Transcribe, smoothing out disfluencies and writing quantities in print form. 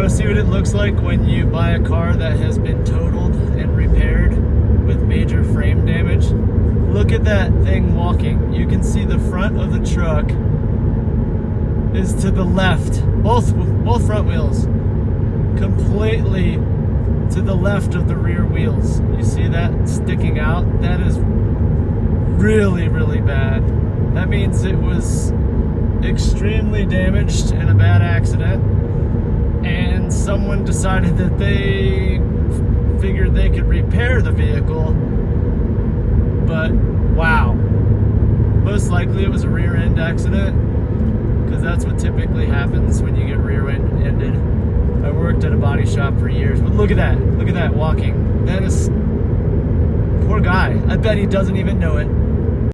want to see what it looks like when you buy a car that has been totaled and repaired with major frame damage? Look at that thing walking. You can see the front of the truck is to the left. Both front wheels completely to the left of the rear wheels. You see that sticking out? That is really, really bad. That means it was extremely damaged in a bad accident, and someone decided that they figured they could repair the vehicle, but wow. Most likely it was a rear end accident, because that's what typically happens when you get rear-ended. I worked at a body shop for years, but look at that walking. That is, poor guy. I bet he doesn't even know it.